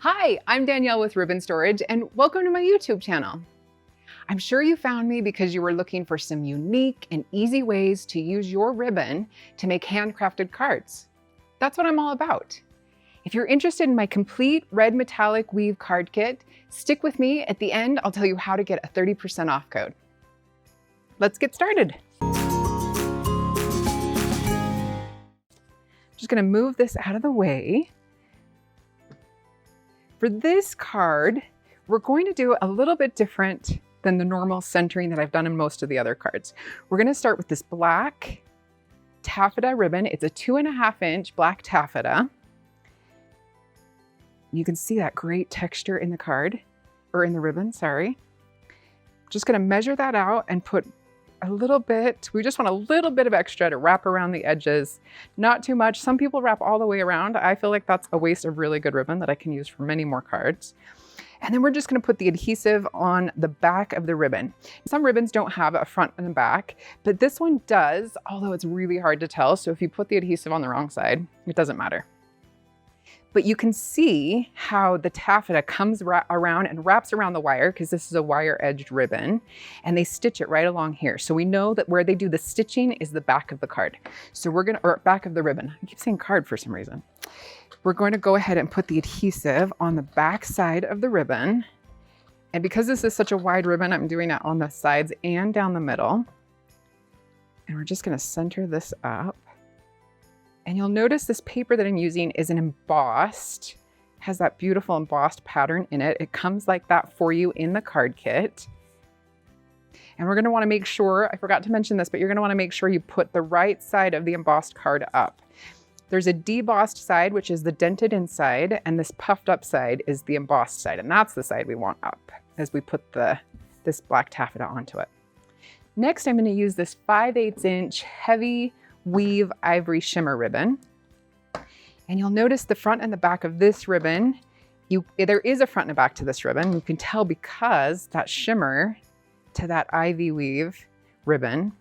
Hi, I'm Danielle with Ribbon Storage, and welcome to my YouTube channel. I'm sure you found me because you were looking for some unique and easy ways to use your ribbon to make handcrafted cards. That's what I'm all about. If you're interested in my complete red metallic weave card kit, stick with me. At the end, I'll tell you how to get a 30% off code. Let's get started. Just gonna move this out of the way. For this card, we're going to do a little bit different than the normal centering that I've done in most of the other cards. We're gonna start with this black taffeta ribbon. It's a 2.5 inch black taffeta. You can see that great texture in the card, or in the ribbon, sorry. Just gonna measure that out and put a little bit, we just want a little bit of extra to wrap around the edges. Not too much. Some people wrap all the way around. I feel like that's a waste of really good ribbon that I can use for many more cards. And then we're just gonna put the adhesive on the back of the ribbon. Some ribbons don't have a front and a back, but this one does, although it's really hard to tell. So if you put the adhesive on the wrong side, it doesn't matter. But you can see how the taffeta comes around and wraps around the wire, because this is a wire-edged ribbon, and they stitch it right along here. So we know that where they do the stitching is the back of the card. So we're gonna, or back of the ribbon. I keep saying card for some reason. We're going to go ahead and put the adhesive on the back side of the ribbon. And because this is such a wide ribbon, I'm doing it on the sides and down the middle. And we're just gonna center this up. And you'll notice this paper that I'm using is an embossed, has that beautiful embossed pattern in it. It comes like that for you in the card kit. And we're gonna wanna make sure, I forgot to mention this, but you're gonna wanna make sure you put the right side of the embossed card up. There's a debossed side, which is the dented inside, and this puffed up side is the embossed side. And that's the side we want up as we put this black taffeta onto it. Next, I'm gonna use this 5/8 inch heavy weave ivory shimmer ribbon. And you'll notice the front and the back of this ribbon, there is a front and a back to this ribbon. You can tell because that shimmer to that ivy weave ribbon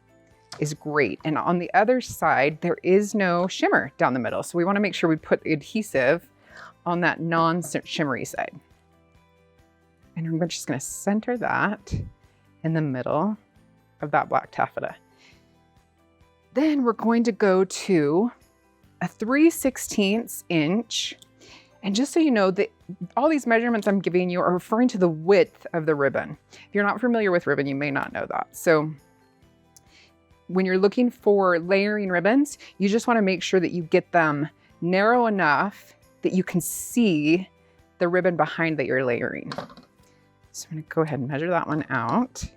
is great. And on the other side, there is no shimmer down the middle. So we wanna make sure we put adhesive on that non-shimmery side. And I'm just gonna center that in the middle of that black taffeta. Then we're going to go to a 3/16 inch. And just so you know, all these measurements I'm giving you are referring to the width of the ribbon. If you're not familiar with ribbon, you may not know that. So when you're looking for layering ribbons, you just want to make sure that you get them narrow enough that you can see the ribbon behind that you're layering. So I'm going to go ahead and measure that one out.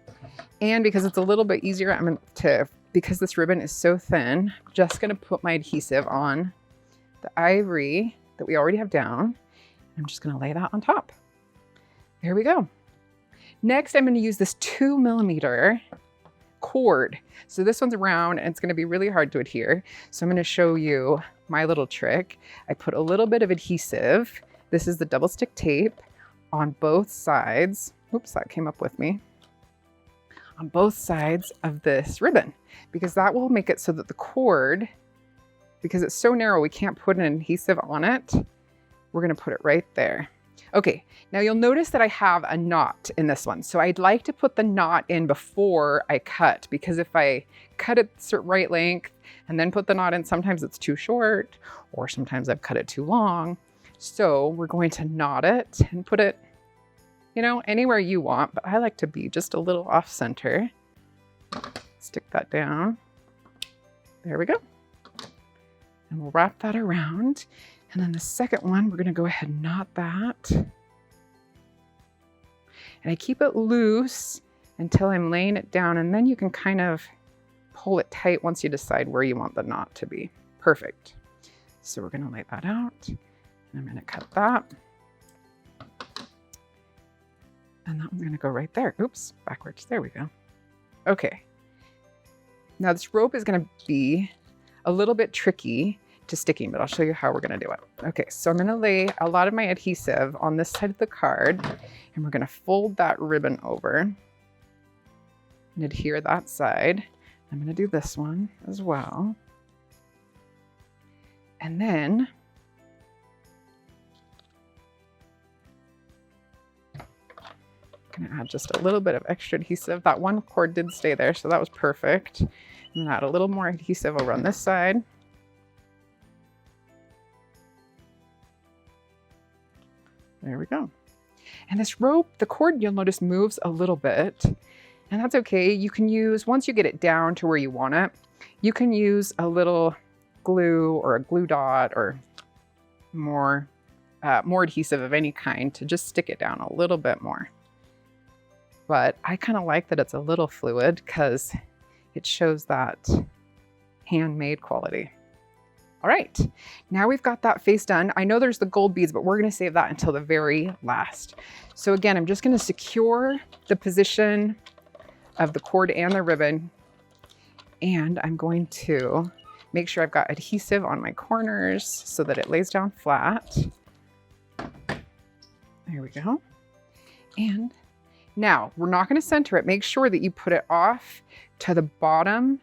And because it's a little bit easier, I'm going to, because this ribbon is so thin, I'm just gonna put my adhesive on the ivory that we already have down. I'm just gonna lay that on top. There we go. Next, I'm gonna use this 2mm cord. So this one's round and it's gonna be really hard to adhere. So I'm gonna show you my little trick. I put a little bit of adhesive. This is the double stick tape on both sides. Oops, that came up with me. On both sides of this ribbon, because that will make it so that the cord, because it's so narrow, we can't put an adhesive on it. We're gonna put it right there. Okay, now you'll notice that I have a knot in this one. So I'd like to put the knot in before I cut, because if I cut it right length and then put the knot in, sometimes it's too short, or sometimes I've cut it too long. So we're going to knot it and put it, you know, anywhere you want, but I like to be just a little off center. Stick that down. There we go. And we'll wrap that around. And then the second one, we're gonna go ahead and knot that. And I keep it loose until I'm laying it down, and then you can kind of pull it tight once you decide where you want the knot to be. Perfect. So we're gonna lay that out, and I'm gonna cut that. And that one's gonna go right there. Oops, backwards, there we go. Okay. Now this rope is gonna be a little bit tricky to sticking, but I'll show you how we're gonna do it. Okay, so I'm gonna lay a lot of my adhesive on this side of the card, and we're gonna fold that ribbon over and adhere that side. I'm gonna do this one as well. And then gonna add just a little bit of extra adhesive. That one cord did stay there, so that was perfect. And add a little more adhesive over on this side. There we go. And this rope, the cord, you'll notice moves a little bit, and that's okay. You can use, once you get it down to where you want it, you can use a little glue or a glue dot or more adhesive of any kind to just stick it down a little bit more. But I kind of like that it's a little fluid because it shows that handmade quality. All right, now we've got that face done. I know there's the gold beads, but we're gonna save that until the very last. So again, I'm just gonna secure the position of the cord and the ribbon, and I'm going to make sure I've got adhesive on my corners so that it lays down flat. There we go. And now we're not gonna center it. Make sure that you put it off to the bottom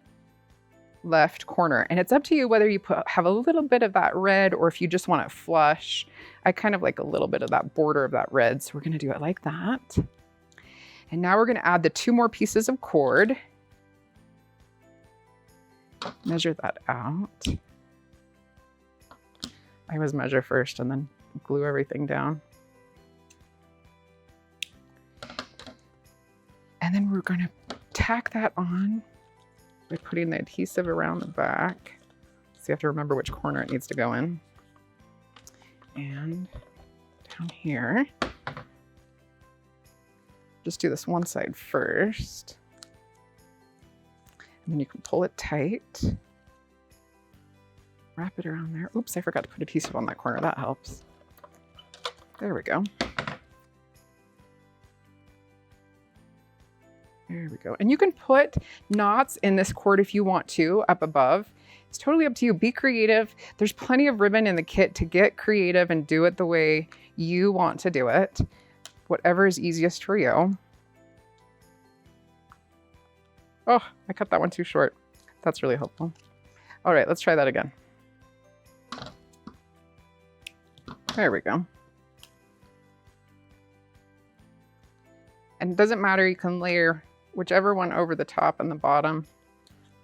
left corner. And it's up to you whether you have a little bit of that red or if you just want it flush. I kind of like a little bit of that border of that red. So we're gonna do it like that. And now we're gonna add the 2 more pieces of cord. Measure that out. I always measure first and then glue everything down. And then we're gonna tack that on by putting the adhesive around the back. So you have to remember which corner it needs to go in. And down here, just do this one side first. And then you can pull it tight. Wrap it around there. Oops, I forgot to put adhesive on that corner. That helps. There we go. There we go. And you can put knots in this cord if you want to up above. It's totally up to you. Be creative. There's plenty of ribbon in the kit to get creative and do it the way you want to do it. Whatever is easiest for you. Oh, I cut that one too short. That's really helpful. All right, let's try that again. There we go. And it doesn't matter, you can layer whichever one over the top and the bottom.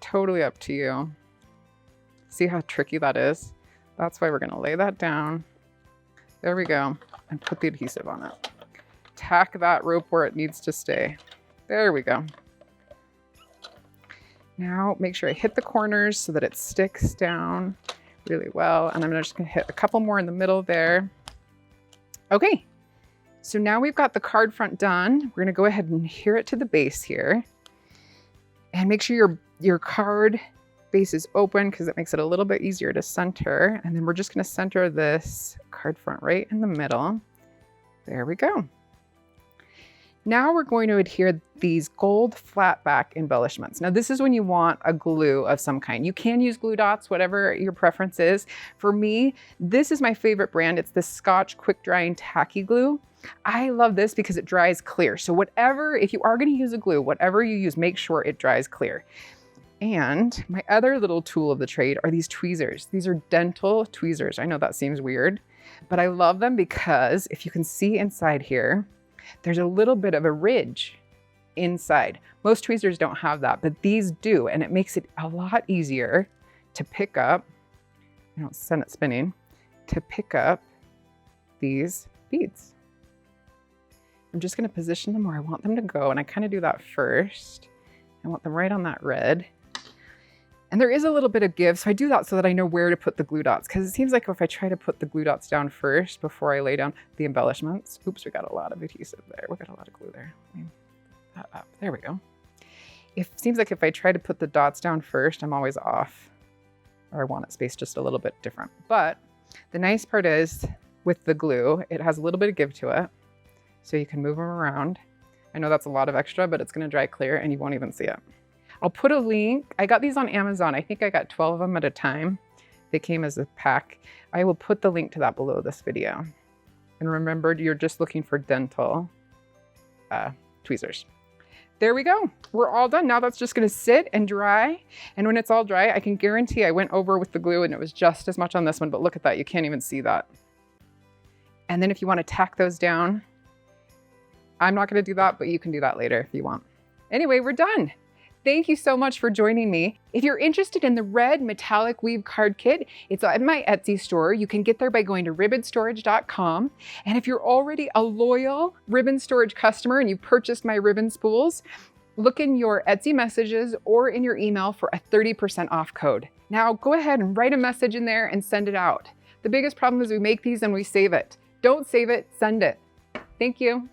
Totally up to you. See how tricky that is? That's why we're gonna lay that down. There we go. And put the adhesive on it. Tack that rope where it needs to stay. There we go. Now make sure I hit the corners so that it sticks down really well. And I'm just gonna hit a couple more in the middle there. Okay. So now we've got the card front done. We're gonna go ahead and adhere it to the base here. And make sure your card base is open because it makes it a little bit easier to center. And then we're just gonna center this card front right in the middle. There we go. Now we're going to adhere these gold flat back embellishments. Now this is when you want a glue of some kind. You can use glue dots, whatever your preference is. For me, this is my favorite brand. It's the Scotch quick drying tacky glue. I love this because it dries clear. So whatever, if you are gonna use a glue, whatever you use, make sure it dries clear. And my other little tool of the trade are these tweezers. These are dental tweezers. I know that seems weird, but I love them because if you can see inside here, there's a little bit of a ridge inside. Most tweezers don't have that, but these do, and it makes it a lot easier to pick up, I don't send it spinning, to pick up these beads. I'm just gonna position them where I want them to go, and I kind of do that first. I want them right on that red. And there is a little bit of give, so I do that so that I know where to put the glue dots, because it seems like if I try to put the glue dots down first before I lay down the embellishments, oops, we got a lot of adhesive there. We got a lot of glue there. Let me that up. There we go. It seems like if I try to put the dots down first, I'm always off, or I want it spaced just a little bit different. But the nice part is with the glue, it has a little bit of give to it, so you can move them around. I know that's a lot of extra, but it's gonna dry clear and you won't even see it. I'll put a link. I got these on Amazon. I think I got 12 of them at a time. They came as a pack. I will put the link to that below this video. And remember, you're just looking for dental tweezers. There we go. We're all done. Now that's just gonna sit and dry. And when it's all dry, I can guarantee I went over with the glue and it was just as much on this one, but look at that. You can't even see that. And then if you wanna tack those down, I'm not gonna do that, but you can do that later if you want. Anyway, we're done. Thank you so much for joining me. If you're interested in the red metallic weave card kit, it's at my Etsy store. You can get there by going to ribbonstorage.com. And if you're already a loyal Ribbon Storage customer and you purchased my ribbon spools, look in your Etsy messages or in your email for a 30% off code. Now go ahead and write a message in there and send it out. The biggest problem is we make these and we save it. Don't save it, send it. Thank you.